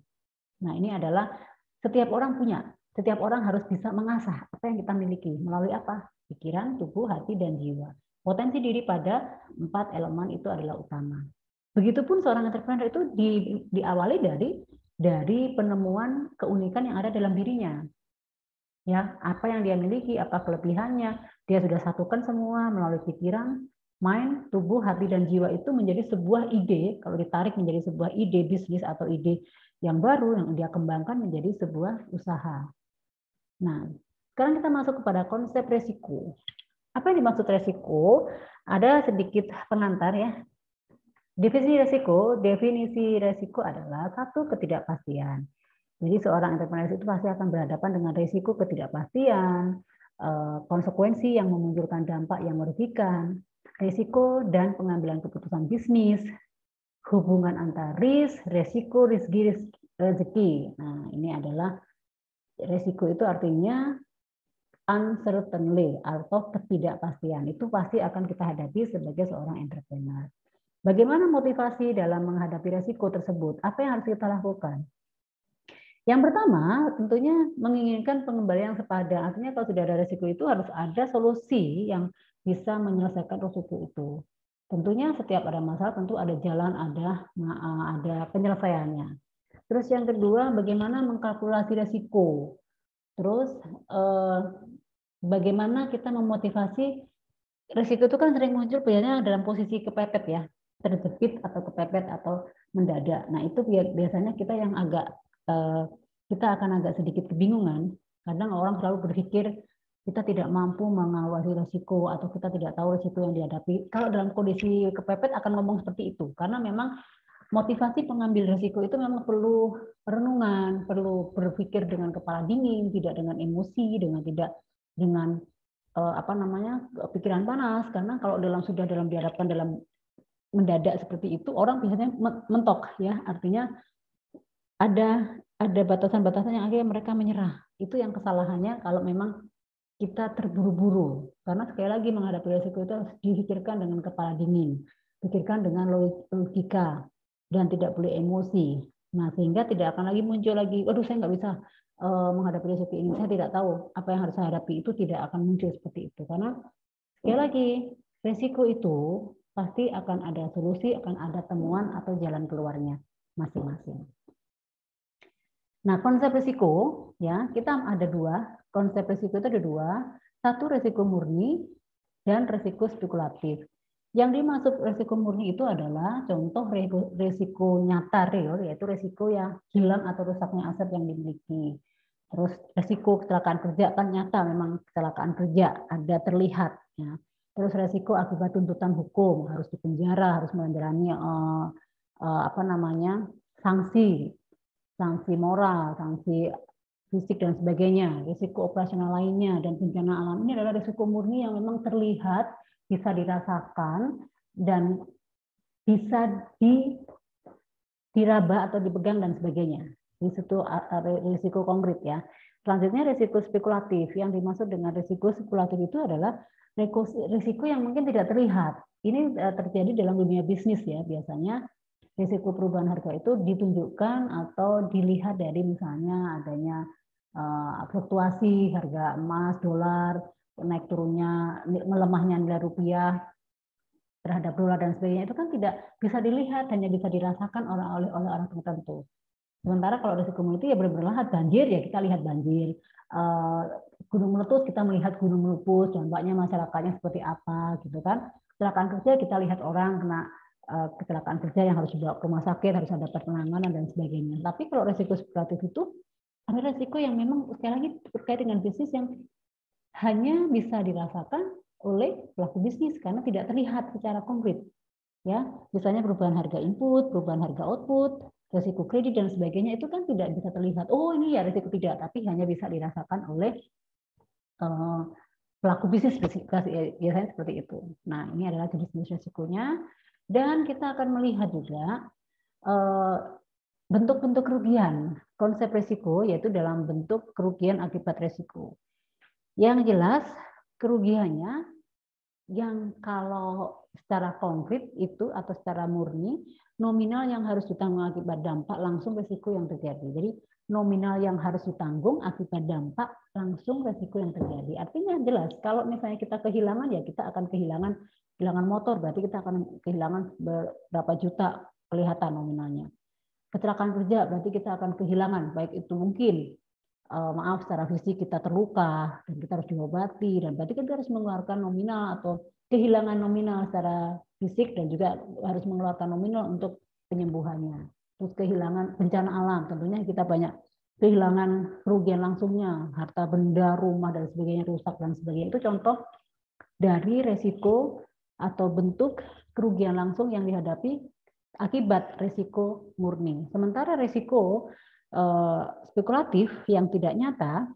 Nah, ini adalah setiap orang punya. Setiap orang harus bisa mengasah apa yang kita miliki. Melalui apa? Pikiran, tubuh, hati, dan jiwa. Potensi diri pada 4 elemen itu adalah utama. Begitupun seorang entrepreneur itu diawali dari penemuan keunikan yang ada dalam dirinya. Ya, apa yang dia miliki, apa kelebihannya, dia sudah satukan semua melalui pikiran, mind, tubuh, hati, dan jiwa itu menjadi sebuah ide, kalau ditarik menjadi sebuah ide bisnis atau ide yang baru yang dia kembangkan menjadi sebuah usaha. Nah, sekarang kita masuk kepada konsep resiko. Apa yang dimaksud resiko? Ada sedikit pengantar ya. Definisi resiko adalah satu, ketidakpastian. Jadi seorang entrepreneur itu pasti akan berhadapan dengan risiko ketidakpastian, konsekuensi yang memunculkan dampak yang merugikan, risiko dan pengambilan keputusan bisnis, hubungan antar risiko, rezeki. Nah, ini adalah risiko itu artinya uncertainty atau ketidakpastian. Itu pasti akan kita hadapi sebagai seorang entrepreneur. Bagaimana motivasi dalam menghadapi risiko tersebut? Apa yang harus kita lakukan? Yang pertama, tentunya menginginkan pengembalian yang sepadan. Artinya kalau sudah ada risiko itu harus ada solusi yang bisa menyelesaikan risiko itu. Tentunya setiap ada masalah tentu ada jalan, ada penyelesaiannya. Terus yang kedua, bagaimana mengkalkulasi risiko. Terus bagaimana kita memotivasi risiko itu kan sering muncul biasanya dalam posisi kepepet ya, terjepit atau kepepet atau mendadak. Nah itu biasanya kita yang kita akan agak sedikit kebingungan. Kadang orang selalu berpikir kita tidak mampu mengawasi risiko atau kita tidak tahu risiko yang dihadapi. Kalau dalam kondisi kepepet akan ngomong seperti itu, karena memang motivasi pengambil risiko itu memang perlu renungan, perlu berpikir dengan kepala dingin, tidak dengan emosi, tidak dengan pikiran panas. Karena kalau sudah dihadapkan dalam mendadak seperti itu, orang biasanya mentok ya, artinya ada batasan-batasan yang akhirnya mereka menyerah. Itu yang kesalahannya kalau memang kita terburu-buru. Karena sekali lagi menghadapi risiko itu harus dipikirkan dengan kepala dingin, pikirkan dengan logika dan tidak boleh emosi. Nah, sehingga tidak akan lagi muncul lagi, waduh saya nggak bisa menghadapi risiko ini, saya tidak tahu apa yang harus saya hadapi, itu tidak akan muncul seperti itu. Karena sekali lagi risiko itu pasti akan ada solusi, akan ada temuan atau jalan keluarnya masing-masing. Nah, konsep risiko ya, kita ada dua. Konsep risiko itu ada dua. Satu risiko murni dan risiko spekulatif. Yang dimaksud resiko murni itu adalah contoh resiko nyata real, yaitu resiko yang hilang atau rusaknya aset yang dimiliki. Terus resiko kecelakaan kerja kan nyata, memang kecelakaan kerja ada terlihat. Ya. Terus resiko akibat tuntutan hukum, harus dipenjara, harus menjalani sanksi moral, sanksi fisik dan sebagainya. Risiko operasional lainnya dan bencana alam ini adalah risiko murni yang memang terlihat, bisa dirasakan, dan bisa diraba atau dipegang dan sebagainya. Risiko konkret ya. Selanjutnya risiko spekulatif. Yang dimaksud dengan risiko spekulatif itu adalah risiko yang mungkin tidak terlihat. Ini terjadi dalam dunia bisnis ya. Biasanya risiko perubahan harga itu ditunjukkan atau dilihat dari misalnya adanya fluktuasi harga emas, dolar, naik turunnya, melemahnya nilai rupiah terhadap dolar dan sebagainya, itu kan tidak bisa dilihat, hanya bisa dirasakan oleh orang tertentu. Sementara kalau risiko murni itu ya benar-benar banjir, ya kita lihat banjir. Gunung meletus, kita melihat gunung meletus, dampaknya masyarakatnya seperti apa, gitu kan. Kecelakaan kerja, kita lihat orang kena kecelakaan kerja yang harus dibawa ke rumah sakit, harus ada penanganan dan sebagainya. Tapi kalau risiko spekulatif itu ada risiko yang memang sekali lagi terkait dengan bisnis yang hanya bisa dirasakan oleh pelaku bisnis karena tidak terlihat secara konkret. Ya, misalnya perubahan harga input, perubahan harga output, risiko kredit dan sebagainya itu kan tidak bisa terlihat. Oh, ini ya risiko tidak, tapi hanya bisa dirasakan oleh pelaku bisnis biasanya seperti itu. Nah, ini adalah jenis-jenis risikonya. Dan kita akan melihat juga bentuk-bentuk kerugian. Konsep risiko yaitu dalam bentuk kerugian akibat risiko. Yang jelas kerugiannya yang kalau secara konkret itu atau secara murni nominal yang harus ditanggung akibat dampak langsung risiko yang terjadi. Jadi nominal yang harus ditanggung akibat dampak langsung risiko yang terjadi. Artinya jelas kalau misalnya kita kehilangan ya kita akan kehilangan motor, berarti kita akan kehilangan berapa juta kelihatan nominalnya. Kecelakaan kerja berarti kita akan kehilangan, baik itu mungkin secara fisik kita terluka dan kita harus diobati, dan berarti kita harus mengeluarkan nominal atau kehilangan nominal secara fisik dan juga harus mengeluarkan nominal untuk penyembuhannya. Terus kehilangan bencana alam, tentunya kita banyak kehilangan kerugian langsungnya, harta benda, rumah dan sebagainya rusak dan sebagainya. Itu contoh dari resiko atau bentuk kerugian langsung yang dihadapi akibat risiko murni. Sementara risiko spekulatif yang tidak nyata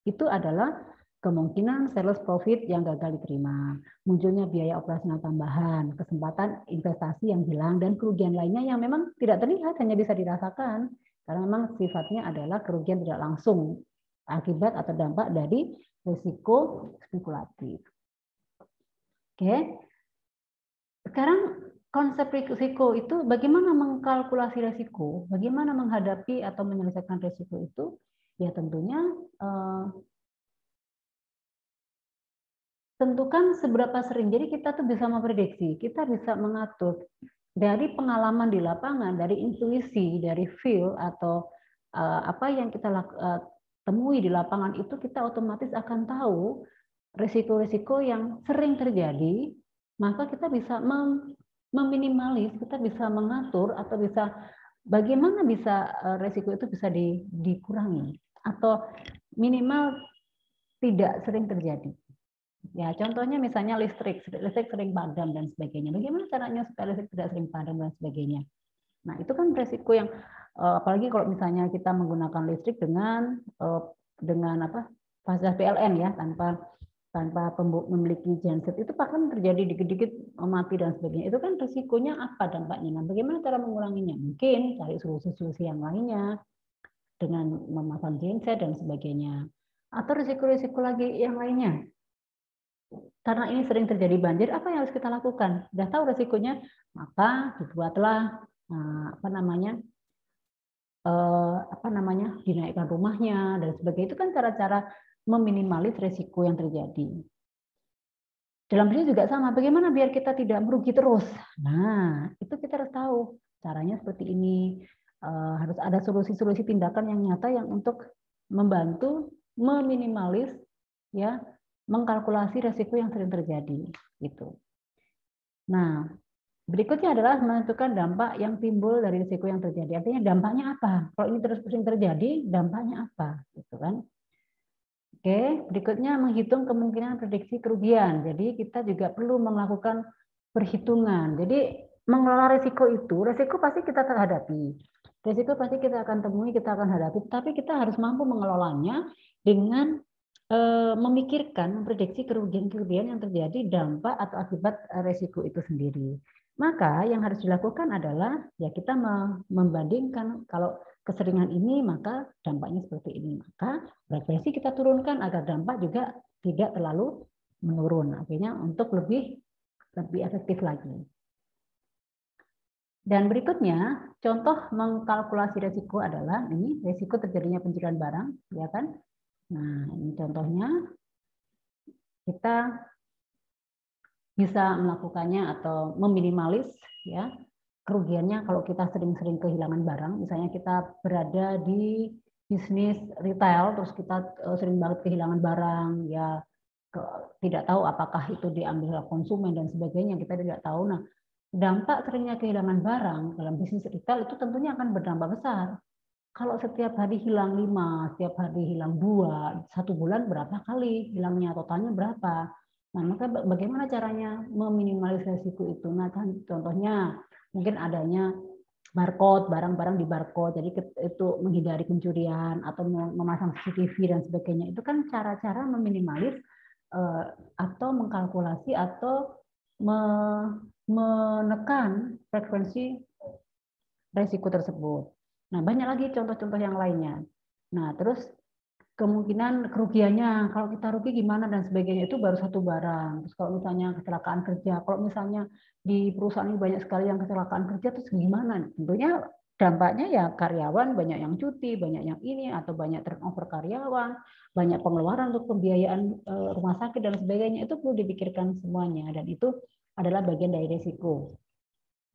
itu adalah kemungkinan sales profit yang gagal diterima, munculnya biaya operasional tambahan, kesempatan investasi yang hilang, dan kerugian lainnya yang memang tidak terlihat, hanya bisa dirasakan, karena memang sifatnya adalah kerugian tidak langsung akibat atau dampak dari risiko spekulatif. Oke, sekarang konsep risiko itu bagaimana mengkalkulasi risiko, bagaimana menghadapi atau menyelesaikan risiko itu, ya tentunya tentukan seberapa sering. Jadi kita tuh bisa memprediksi, kita bisa mengatur dari pengalaman di lapangan, dari intuisi, dari feel atau apa yang kita temui di lapangan itu kita otomatis akan tahu risiko-risiko yang sering terjadi, maka kita bisa meminimalis, kita bisa mengatur atau bisa bagaimana bisa risiko itu bisa dikurangi atau minimal tidak sering terjadi. Ya, contohnya misalnya listrik sering padam dan sebagainya. Bagaimana caranya supaya listrik tidak sering padam dan sebagainya? Nah, itu kan risiko yang apalagi kalau misalnya kita menggunakan listrik dengan fasilitas PLN ya, tanpa memiliki genset, itu bahkan terjadi dikit-dikit mati dan sebagainya. Itu kan risikonya apa dampaknya? Nah, bagaimana cara menguranginya? Mungkin cari solusi-solusi yang lainnya dengan memasang genset dan sebagainya. Atau risiko-risiko lagi yang lainnya. Karena ini sering terjadi banjir, apa yang harus kita lakukan? Sudah tahu resikonya, maka dibuatlah dinaikkan rumahnya dan sebagainya. Itu kan cara-cara meminimalis resiko yang terjadi. Dalam bisnis juga sama, bagaimana biar kita tidak merugi terus? Nah, itu kita harus tahu caranya seperti ini. Harus ada solusi-solusi tindakan yang nyata yang untuk membantu meminimalis ya mengkalkulasi resiko yang sering terjadi gitu. Nah, berikutnya adalah menentukan dampak yang timbul dari risiko yang terjadi. Artinya dampaknya apa? Kalau ini terus sering terjadi, dampaknya apa? Gitu kan? Oke, berikutnya menghitung kemungkinan prediksi kerugian. Jadi kita juga perlu melakukan perhitungan. Jadi mengelola risiko itu, risiko pasti kita terhadapi. Risiko pasti kita akan temui, kita akan hadapi, tapi kita harus mampu mengelolanya dengan memikirkan, memprediksi kerugian-kerugian yang terjadi dampak atau akibat risiko itu sendiri. Maka yang harus dilakukan adalah ya kita membandingkan kalau keseringan ini maka dampaknya seperti ini. Maka frekuensi kita turunkan agar dampak juga tidak terlalu menurun. Akhirnya untuk lebih efektif lagi. Dan berikutnya, contoh mengkalkulasi risiko adalah ini risiko terjadinya pencurian barang, ya kan? Nah, ini contohnya kita bisa melakukannya atau meminimalis ya kerugiannya kalau kita sering-sering kehilangan barang. Misalnya kita berada di bisnis retail terus kita sering banget kehilangan barang ya tidak tahu apakah itu diambil konsumen dan sebagainya, kita tidak tahu. Nah, dampak seringnya kehilangan barang dalam bisnis retail itu tentunya akan berdampak besar. Kalau setiap hari hilang 5, setiap hari hilang 2, 1 bulan berapa kali hilangnya, totalnya berapa? Nah, maka bagaimana caranya meminimalisir risiko itu? Nah, contohnya mungkin adanya barcode, barang-barang di barcode, jadi itu menghindari pencurian atau memasang CCTV dan sebagainya. Itu kan cara-cara meminimalis atau mengkalkulasi atau menekan frekuensi risiko tersebut. Nah, banyak lagi contoh-contoh yang lainnya. Nah, terus kemungkinan kerugiannya, kalau kita rugi gimana dan sebagainya, itu baru satu barang. Terus kalau misalnya kecelakaan kerja, kalau misalnya di perusahaan ini banyak sekali yang kecelakaan kerja, terus gimana? Tentunya dampaknya ya karyawan banyak yang cuti, banyak yang ini, atau banyak turnover karyawan, banyak pengeluaran untuk pembiayaan rumah sakit dan sebagainya, itu perlu dipikirkan semuanya, dan itu adalah bagian dari risiko.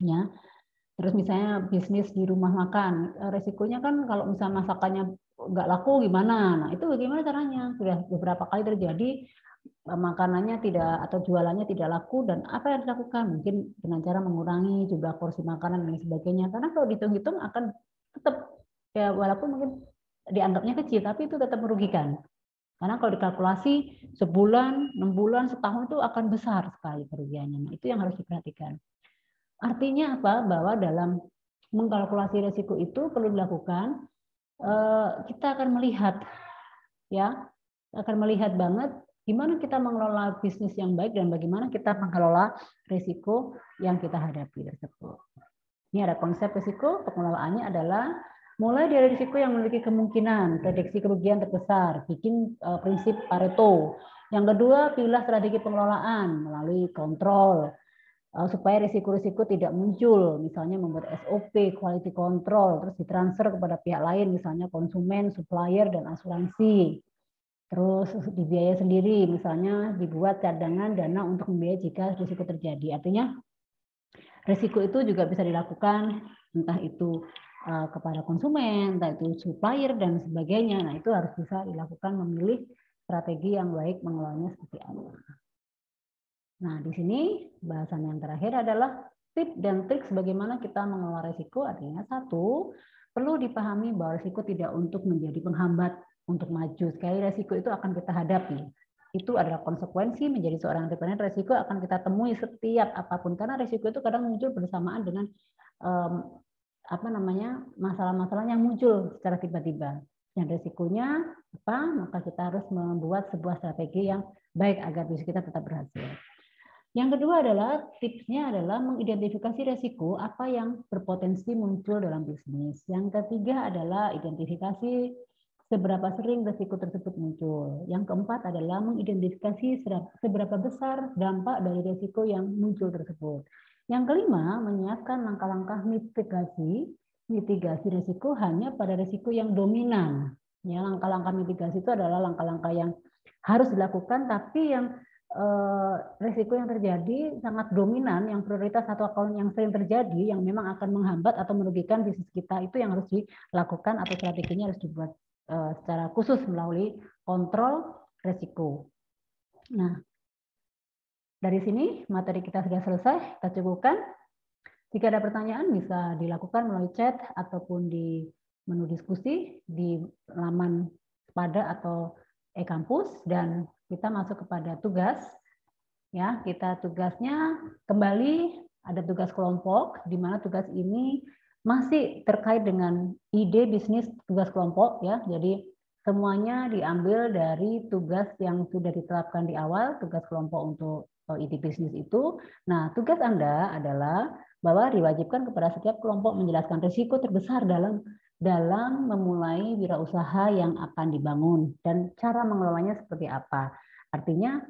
Ya. Terus misalnya bisnis di rumah makan, resikonya kan kalau misalnya masakannya nggak laku gimana? Nah itu bagaimana caranya? Sudah beberapa kali terjadi makanannya tidak atau jualannya tidak laku dan apa yang dilakukan? Mungkin dengan cara mengurangi jumlah porsi makanan dan sebagainya. Karena kalau dihitung-hitung akan tetap ya walaupun mungkin dianggapnya kecil tapi itu tetap merugikan. Karena kalau dikalkulasi sebulan, 6 bulan, setahun itu akan besar sekali kerugiannya. Nah, itu yang harus diperhatikan. Artinya apa? Bahwa dalam mengkalkulasi risiko itu perlu dilakukan. Kita akan melihat, ya, akan melihat banget gimana kita mengelola bisnis yang baik dan bagaimana kita mengelola risiko yang kita hadapi tersebut. Ini ada konsep risiko. Pengelolaannya adalah mulai dari risiko yang memiliki kemungkinan prediksi kerugian terbesar, bikin prinsip Pareto. Yang kedua, pilih strategi pengelolaan melalui kontrol supaya risiko-risiko tidak muncul, misalnya membuat SOP, quality control, terus ditransfer kepada pihak lain, misalnya konsumen, supplier, dan asuransi. Terus di biaya sendiri, misalnya dibuat cadangan dana untuk membiayai jika risiko terjadi. Artinya risiko itu juga bisa dilakukan entah itu kepada konsumen, entah itu supplier, dan sebagainya. Nah, itu harus bisa dilakukan memilih strategi yang baik mengelolanya seperti apa. Nah, di sini bahasan yang terakhir adalah tips dan trik bagaimana kita mengelola risiko. Artinya satu, perlu dipahami bahwa risiko tidak untuk menjadi penghambat untuk maju. Sekali risiko itu akan kita hadapi. Itu adalah konsekuensi menjadi seorang entrepreneur. Risiko akan kita temui setiap apapun karena risiko itu kadang muncul bersamaan dengan masalah-masalah yang muncul secara tiba-tiba. Dan risikonya apa? Maka kita harus membuat sebuah strategi yang baik agar bisnis kita tetap berhasil. Yang kedua adalah tipsnya adalah mengidentifikasi risiko apa yang berpotensi muncul dalam bisnis. Yang ketiga adalah identifikasi seberapa sering risiko tersebut muncul. Yang keempat adalah mengidentifikasi seberapa besar dampak dari risiko yang muncul tersebut. Yang kelima, menyiapkan langkah-langkah mitigasi risiko hanya pada risiko yang dominan. Ya, langkah-langkah mitigasi itu adalah langkah-langkah yang harus dilakukan tapi yang risiko yang terjadi sangat dominan, yang prioritas atau akun yang sering terjadi, yang memang akan menghambat atau merugikan bisnis kita, itu yang harus dilakukan atau strateginya harus dibuat secara khusus melalui kontrol risiko. Nah, Dari sini materi kita sudah selesai, kita cukupkan. Jika ada pertanyaan bisa dilakukan melalui chat ataupun di menu diskusi di laman Sepada atau e-kampus, dan kita masuk kepada tugas. Ya, kita tugasnya kembali ada tugas kelompok, di mana tugas ini masih terkait dengan ide bisnis tugas kelompok ya. Jadi semuanya diambil dari tugas yang sudah ditetapkan di awal, tugas kelompok untuk ide bisnis itu. Nah, tugas Anda adalah bahwa diwajibkan kepada setiap kelompok menjelaskan risiko terbesar dalam memulai wirausaha yang akan dibangun dan cara mengelolanya seperti apa. Artinya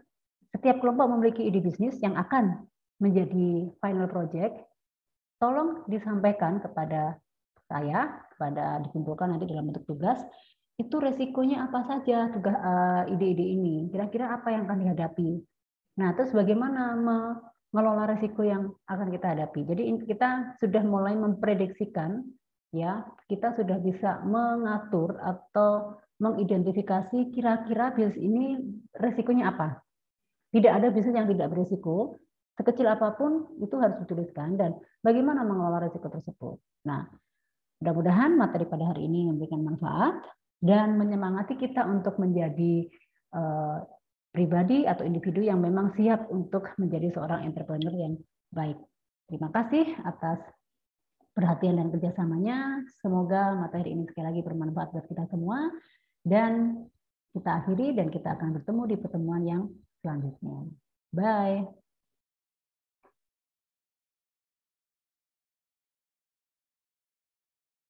setiap kelompok memiliki ide bisnis yang akan menjadi final project. Tolong disampaikan kepada saya, dikumpulkan nanti dalam bentuk tugas, itu resikonya apa saja ide-ide ini, kira-kira apa yang akan dihadapi. Nah, terus bagaimana mengelola resiko yang akan kita hadapi. Jadi kita sudah mulai memprediksikan, ya, kita sudah bisa mengatur atau mengidentifikasi kira-kira bisnis ini resikonya apa. Tidak ada bisnis yang tidak berisiko, sekecil apapun itu harus dituliskan, dan bagaimana mengelola risiko tersebut. Nah, mudah-mudahan materi pada hari ini memberikan manfaat dan menyemangati kita untuk menjadi pribadi atau individu yang memang siap untuk menjadi seorang entrepreneur yang baik. Terima kasih atas perhatian dan kerjasamanya. Semoga materi ini sekali lagi bermanfaat buat kita semua, dan kita akhiri dan kita akan bertemu di pertemuan yang selanjutnya. Bye.